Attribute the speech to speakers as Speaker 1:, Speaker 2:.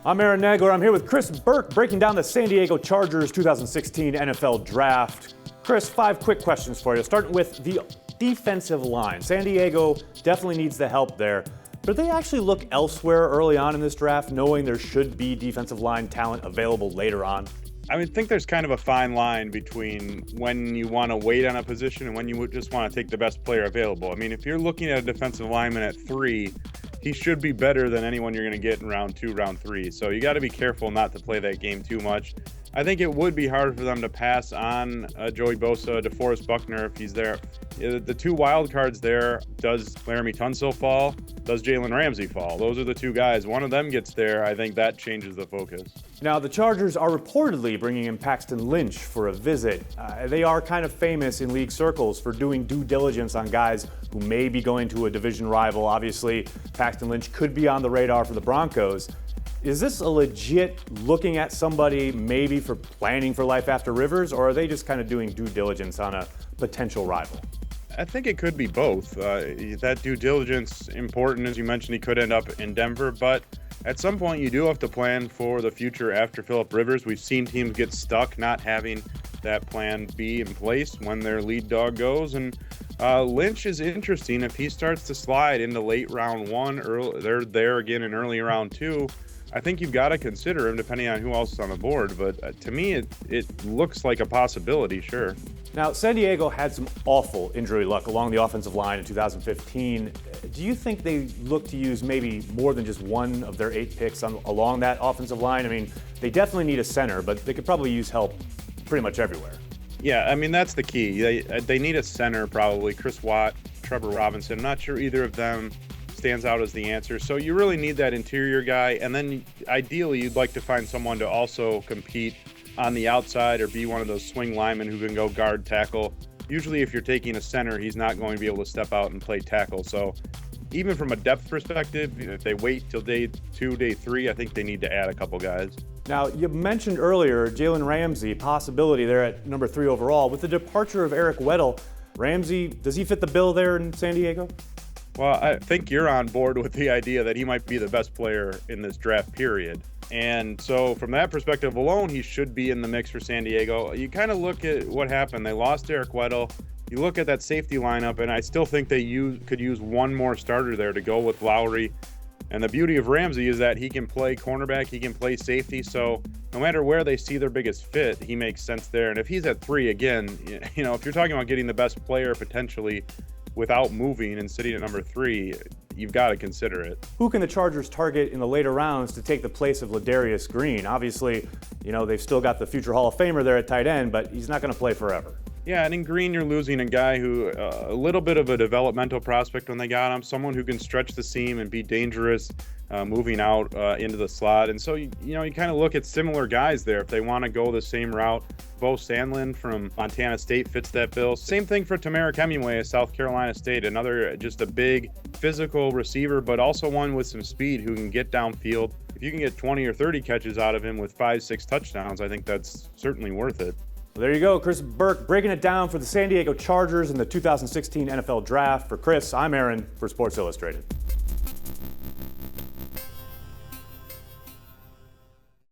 Speaker 1: I'm Aaron Nagler. I'm here with Chris Burke breaking down the San Diego Chargers 2016 NFL Draft. Chris, 5 quick questions for you, starting with the defensive line. San Diego definitely needs the help there. But do they actually look elsewhere early on in this draft, knowing there should be defensive line talent available later on?
Speaker 2: I think there's kind of a fine line between when you want to wait on a position and when you just want to take the best player available. I mean, if you're looking at a defensive lineman at 3, he should be better than anyone you're going to get in round 2, round 3. So you got to be careful not to play that game too much. I think it would be hard for them to pass on Joey Bosa, DeForest Buckner if he's there. The 2 wild cards there, does Laramie Tunsil fall? Does Jalen Ramsey fall? Those are the 2 guys. One of them gets there. I think that changes the focus.
Speaker 1: Now, the Chargers are reportedly bringing in Paxton Lynch for a visit. They are kind of famous in league circles for doing due diligence on guys who may be going to a division rival. Obviously, Paxton Lynch could be on the radar for the Broncos. Is this a legit looking at somebody maybe for planning for life after Rivers, or are they just kind of doing due diligence on a potential rival?
Speaker 2: I think it could be both. That due diligence important, as you mentioned, he could end up in Denver, but at some point you do have to plan for the future after Phillip Rivers. We've seen teams get stuck not having that plan B in place when their lead dog goes, and Lynch is interesting. If he starts to slide into late round 1, they're there again in early round 2, I think you've got to consider him depending on who else is on the board. But to me, it looks like a possibility, sure.
Speaker 1: Now, San Diego had some awful injury luck along the offensive line in 2015. Do you think they look to use maybe more than just one of their 8 picks along that offensive line? I mean, they definitely need a center, but they could probably use help pretty much everywhere.
Speaker 2: Yeah, I mean, that's the key. They need a center probably. Chris Watt, Trevor Robinson. I'm not sure either of them stands out as the answer. So you really need that interior guy. And then ideally, you'd like to find someone to also compete on the outside or be one of those swing linemen who can go guard, tackle. Usually if you're taking a center, he's not going to be able to step out and play tackle. So even from a depth perspective, if they wait till day 2, day 3, I think they need to add a couple guys.
Speaker 1: Now, you mentioned earlier Jalen Ramsey, possibility there at number 3 overall. With the departure of Eric Weddle, Ramsey, does he fit the bill there in San Diego?
Speaker 2: Well, I think you're on board with the idea that he might be the best player in this draft period. And so from that perspective alone, he should be in the mix for San Diego. You kind of look at what happened. They lost Eric Weddle. You look at that safety lineup, and I still think they could use one more starter there to go with Lowry. And the beauty of Ramsey is that he can play cornerback, he can play safety. So no matter where they see their biggest fit, he makes sense there. And if he's at 3 again, if you're talking about getting the best player potentially without moving and sitting at number 3, you've got to consider it.
Speaker 1: Who can the Chargers target in the later rounds to take the place of Ladarius Green? Obviously, they've still got the future Hall of Famer there at tight end, but he's not going to play forever.
Speaker 2: Yeah, and in Green, you're losing a guy who, a little bit of a developmental prospect when they got him, someone who can stretch the seam and be dangerous moving out into the slot. And so, you kind of look at similar guys there if they want to go the same route. Bo Sandlin from Montana State fits that bill. Same thing for Tamara Hemingway of South Carolina State, another just a big physical receiver, but also one with some speed who can get downfield. If you can get 20 or 30 catches out of him with 5-6 touchdowns, I think that's certainly worth it.
Speaker 1: Well, there you go, Chris Burke breaking it down for the San Diego Chargers in the 2016 NFL Draft. For Chris, I'm Aaron for Sports Illustrated.